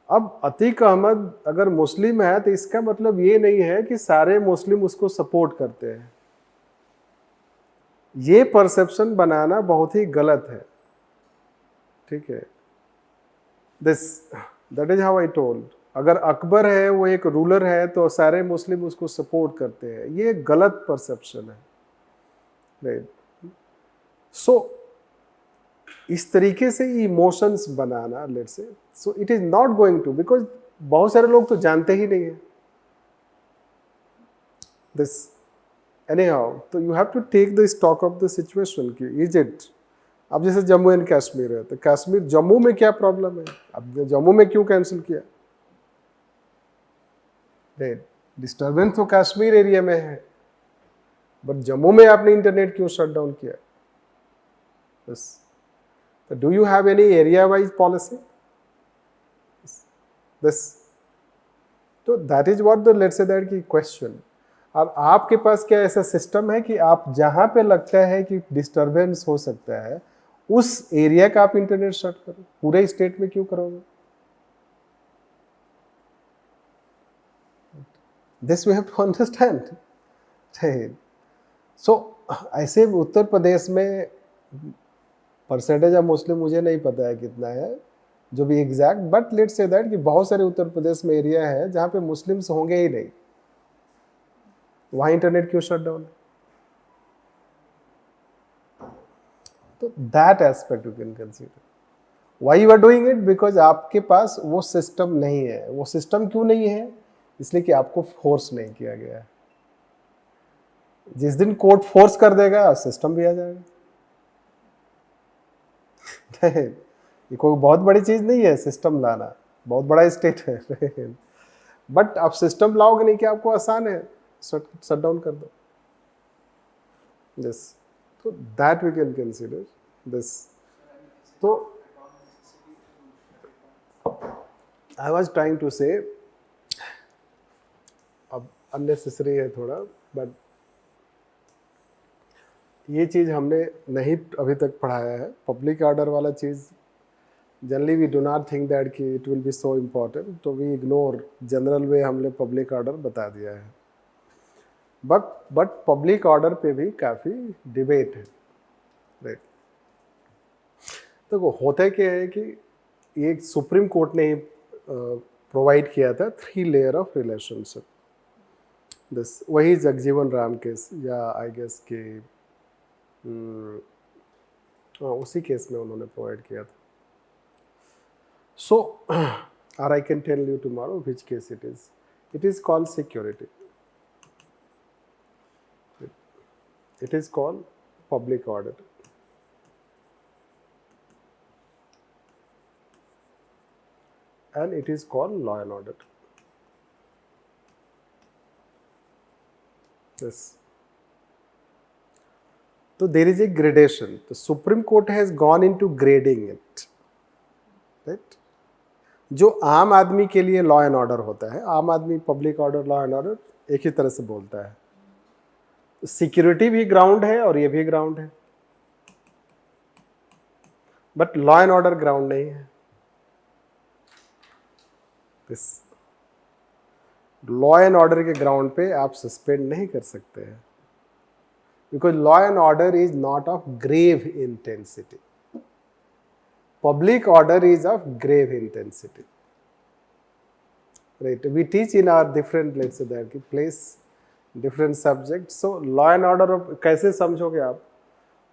अब अतीक अहमद अगर मुस्लिम है तो इसका मतलब ये नहीं है कि सारे मुस्लिम उसको सपोर्ट करते हैं। ये परसेप्शन बनाना बहुत ही गलत है, ठीक है। That is how I told. अगर अकबर है, वो एक रूलर है, तो सारे मुस्लिम उसको सपोर्ट करते हैं, ये गलत परसेप्शन है, राइट। सो इस तरीके से इमोशंस बनाना, let's say, so it is not going to, because बहुत सारे लोग तो जानते ही नहीं है दिस एनी हाउ। तो you have to take the stock of the situation कि इज इट। अब जैसे जम्मू एंड कश्मीर है, तो कश्मीर, जम्मू में क्या प्रॉब्लम है? अब जम्मू में क्यों कैंसिल किया? डिस्टर्बेंस तो कश्मीर एरिया में है, बट जम्मू में आपने इंटरनेट क्यों शट डाउन किया? बस। तो do you have any area wise policy? This, तो that is what the let's say that की क्वेश्चन। और आपके पास क्या ऐसा सिस्टम है कि आप जहां पे लगता है कि डिस्टर्बेंस हो सकता है, उस एरिया का आप इंटरनेट शट करो? पूरे स्टेट में क्यों करोगे? This we have to understand. So ऐसे उत्तर प्रदेश में परसेंटेज ऑफ मुस्लिम मुझे नहीं पता है कितना है, जो भी exact, but let's say that कि बहुत सारे उत्तर प्रदेश में एरिया है जहां पे मुस्लिम्स होंगे ही नहीं, वहां इंटरनेट क्यों शट डाउन? तो that aspect you can consider. Why you are doing it? Because आपके पास वो सिस्टम नहीं है। वो सिस्टम क्यों नहीं है? इसलिए कि आपको फोर्स नहीं किया गया है। जिस दिन कोर्ट फोर्स कर देगा, सिस्टम भी आ जाएगा। ये कोई बहुत बड़ी चीज नहीं है सिस्टम लाना, बहुत बड़ा स्टेट है। बट आप सिस्टम लाओगे नहीं कि आपको आसान है, शट डाउन कर दो। दिस, तो that we can consider this. तो आई वॉज ट्राइंग टू से, अब अननेसेसरी है थोड़ा, बट ये चीज़ हमने नहीं अभी तक पढ़ाया है। पब्लिक ऑर्डर वाला चीज़ generally we do not think that कि it will be so important, तो वी इग्नोर। जनरल वे हमने पब्लिक ऑर्डर बता दिया है, बट पब्लिक ऑर्डर पे भी काफ़ी डिबेट है, राइट। तो होता क्या है कि एक सुप्रीम कोर्ट ने प्रोवाइड किया था 3 लेयर ऑफ रिलेशनशिप। दिस, वही जगजीवन राम केस, या आई गेस के उसी केस में उन्होंने प्रोवाइड किया था। सो और I can tell you tomorrow which case it is. It is called security, it is called public order, and it is called law and order. Yes. So there is a gradation. The Supreme Court has gone into grading it, right? जो आम आदमी के लिए law and order होता है, आम आदमी public order, law and order एक ही तरह से बोलता है। सिक्योरिटी भी ग्राउंड है और ये भी ग्राउंड है, but law and order ground नहीं है। लॉ एंड ऑर्डर के ग्राउंड पे आप सस्पेंड नहीं कर सकते हैं, because law and order is not of grave intensity. Public order is of grave intensity, right. We teach in our different, let's say that place different subject. So law and order कैसे समझोगे आप?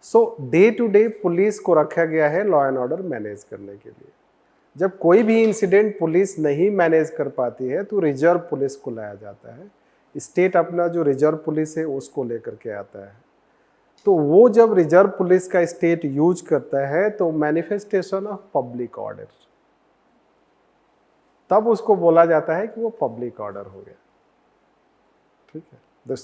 So day to day police को रखा गया है law and order manage करने के लिए। जब कोई भी इंसिडेंट पुलिस नहीं मैनेज कर पाती है तो रिजर्व पुलिस को लाया जाता है। स्टेट अपना जो रिजर्व पुलिस है उसको लेकर के आता है। तो वो जब रिजर्व पुलिस का स्टेट यूज करता है तो मैनिफेस्टेशन ऑफ पब्लिक ऑर्डर। तब उसको बोला जाता है कि वो पब्लिक ऑर्डर हो गया, ठीक है. This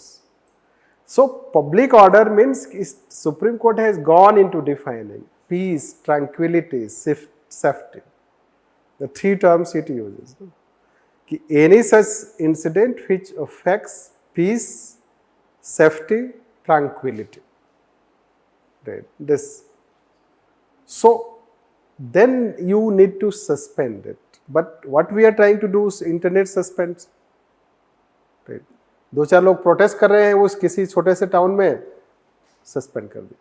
So public order means Supreme Court has gone into defining peace, tranquility, safety. The three terms it uses. कि any such incident which affects peace, safety, tranquility. Right. This. So then you need to suspend it. But what we are trying to do is internet suspense. Right. 2-4 लोग protest कर रहे हैं, वो किसी छोटे से town में सस्पेंड कर दिया.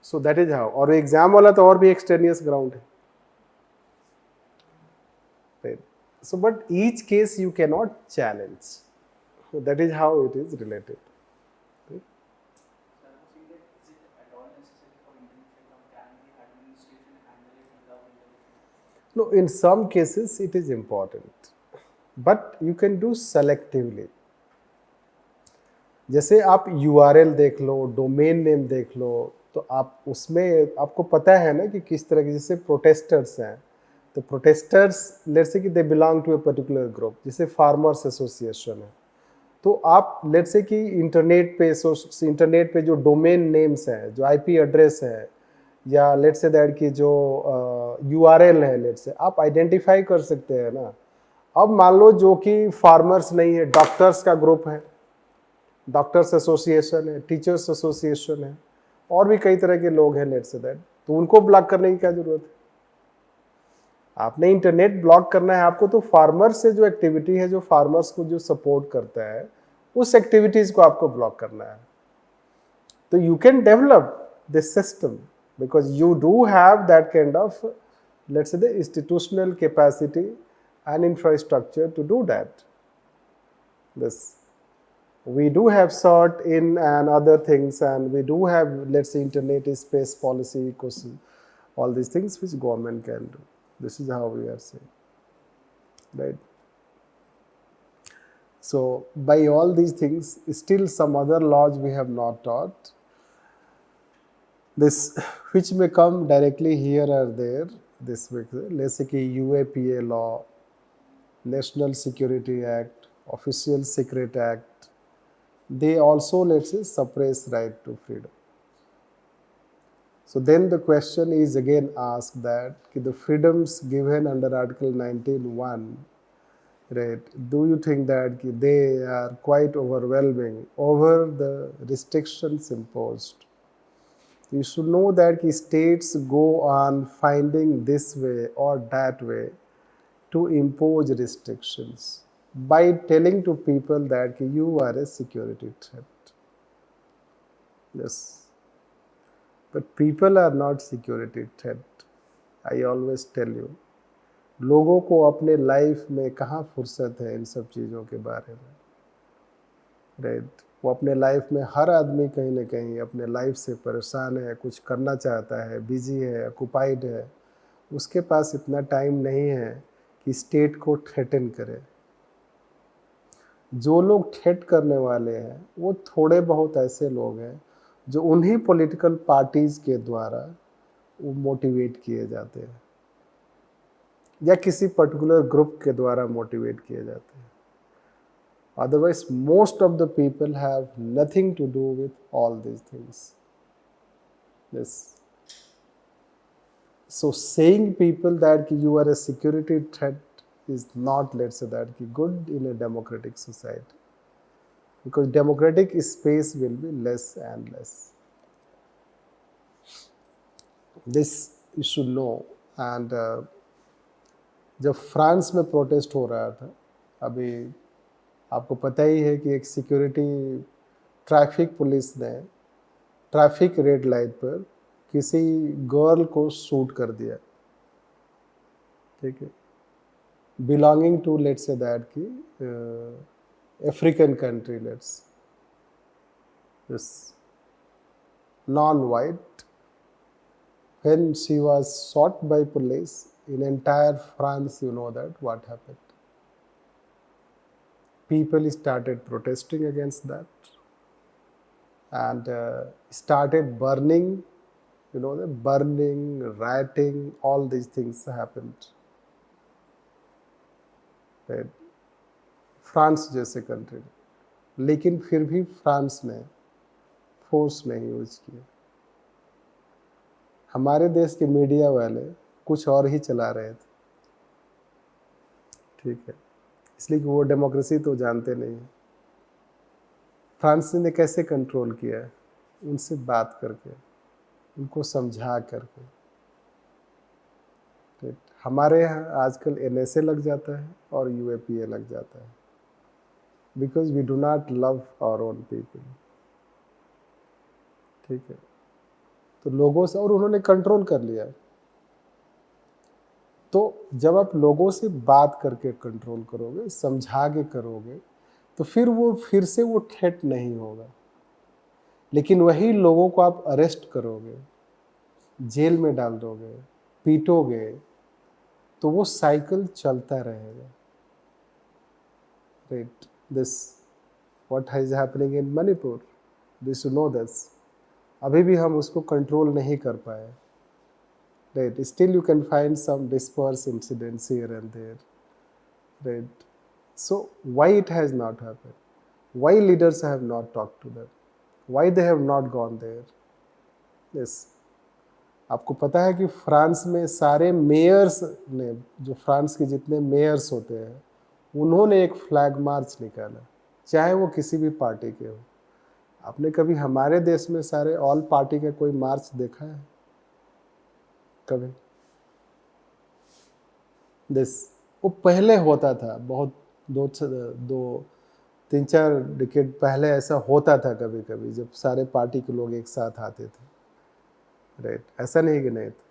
So that is how. और एग्जाम वाला तो और भी एक्सटेनियस ग्राउंड है. So but each case you cannot challenge. So that is how it is related. Sir, I was saying that is it at all necessary for internet shutdown? Can the administration handle it without internet? No, in some cases it is important, but you can do selectively. जैसे आप URL देख लो, domain name देख लो, तो आप उसमें आपको पता है ना कि किस तरह के, जैसे प्रोटेस्टर्स हैं, तो प्रोटेस्टर्स लेट्स से कि they belong to a particular group, जैसे फार्मर्स एसोसिएशन है, तो आप लेट्स से कि इंटरनेट पे जो डोमेन नेम्स हैं, जो IP एड्रेस है, या लेट्स से दैट की जो URL है, लेट्स से आप आइडेंटिफाई कर सकते हैं ना. अब मान लो जो कि फार्मर्स नहीं है, डॉक्टर्स का ग्रुप है, डॉक्टर्स एसोसिएशन है, टीचर्स एसोसिएशन है, और भी कई तरह के लोग हैं लेट्स से दैट, तो उनको ब्लॉक करने की क्या जरूरत है. आपने इंटरनेट ब्लॉक करना है आपको, तो फार्मर्स से जो एक्टिविटी है, जो फार्मर्स को जो सपोर्ट करता है, उस एक्टिविटीज को आपको ब्लॉक करना है. तो you can develop this system because you do have that kind of let's say the institutional capacity and infrastructure to do that. This we do have sort in and other things, and we do have let's say internet space policy, all these things which government can do. This is how we are saying, right? So by all these things, still some other laws we have not taught, this which may come directly here or there. This let's say कि UAPA law, National Security Act, Official Secret Act, they also let's say suppress right to freedom. So then the question is again asked that the freedoms given under Article 19(1), right, do you think that they are quite overwhelming over the restrictions imposed? You should know that states go on finding this way or that way to impose restrictions by telling to people that you are a security threat. Yes. But people are not security threat. I always tell you. लोगों को अपने life में कहाँ फुर्सत है इन सब चीज़ों के बारे में, राइट. वो अपने लाइफ में हर आदमी कहीं ना कहीं अपने लाइफ से परेशान है, कुछ करना चाहता है, बिजी है, ऑक्युपाइड है. उसके पास इतना टाइम नहीं है कि स्टेट को थ्रेटन करे. जो लोग थ्रेट करने वाले हैं वो थोड़े बहुत ऐसे लोग हैं जो उन्हीं पॉलिटिकल पार्टीज के द्वारा वो मोटिवेट किए जाते हैं, या किसी पर्टिकुलर ग्रुप के द्वारा मोटिवेट किए जाते हैं. Otherwise most of the people have nothing to do with all these things. Yes. So saying people that you are a security threat is not, let's say that, good in a democratic society, because democratic space will be less and less. This you should know. And जब France में protest हो रहा था, अभी आपको पता ही है कि एक सिक्योरिटी ट्रैफिक पुलिस ने ट्रैफिक रेड लाइट पर किसी गर्ल को शूट कर दिया, ठीक है, belonging to let's say that की African country, let's this non white. When she was shot by police in entire France, you know that what happened. People started protesting against that and started burning the burning, rioting, all these things happened. Right? France जैसे country, लेकिन फिर भी France ने force नहीं use किया। हमारे देश के मीडिया वाले कुछ और ही चला रहे थे, ठीक है, इसलिए कि वो डेमोक्रेसी तो जानते नहीं हैं। फ्रांस ने कैसे कंट्रोल किया है? उनसे बात करके, उनको समझा करके। ठीक, हमारे यहाँ आजकल NSA लग जाता है और UAPA लग जाता है, because we do not love our own people. ठीक है, तो लोगों से, और उन्होंने कंट्रोल कर लिया। तो जब आप लोगों से बात करके कंट्रोल करोगे, समझा के करोगे, तो फिर से वो थ्रेट नहीं होगा। लेकिन वही लोगों को आप अरेस्ट करोगे, जेल में डाल दोगे, पीटोगे, तो वो साइकिल चलता रहेगा। Right, this what is happening in Manipur, this you know this. अभी भी हम उसको कंट्रोल नहीं कर पाए। Right, still you can find some dispersed incidents here and there. Right, so why it has not happened? Why leaders have not talked to them? Why they have not gone there? Yes, आपको पता है कि France में सारे Myers ने, जो France के जितने मेयर्स होते हैं, उन्होंने एक फ्लैग मार्च निकाला, चाहे वो किसी भी पार्टी के हो। आपने कभी हमारे देश में सारे ऑल पार्टी का कोई मार्च देखा है? कभी? दिस, वो पहले होता था, बहुत 3-4 डिकेड पहले ऐसा होता था कभी कभी, जब सारे पार्टी के लोग एक साथ आते थे। राइट, ऐसा नहीं कि नहीं था,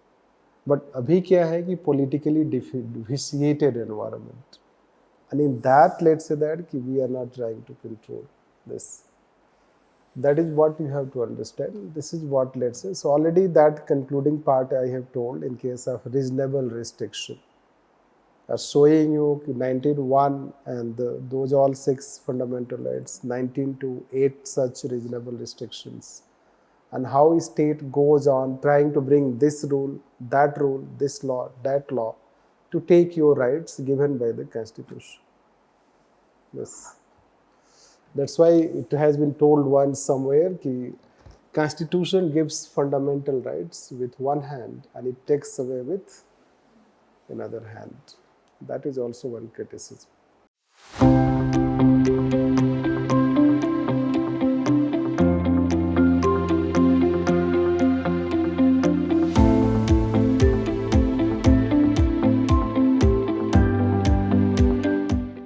बट अभी क्या है कि politically differentiated environment, and in that let's say that कि we are not trying to control this. That is what you have to understand. This is what, let's say, so already that concluding part I have told in case of reasonable restriction are showing you 19-1 and those all 6 fundamental rights, 19 to 8 such reasonable restrictions, and how state goes on trying to bring this rule, this law, that law to take your rights given by the Constitution. Yes. That's why it has been told once somewhere कि Constitution gives fundamental rights with one hand and it takes away with another hand. That is also one criticism.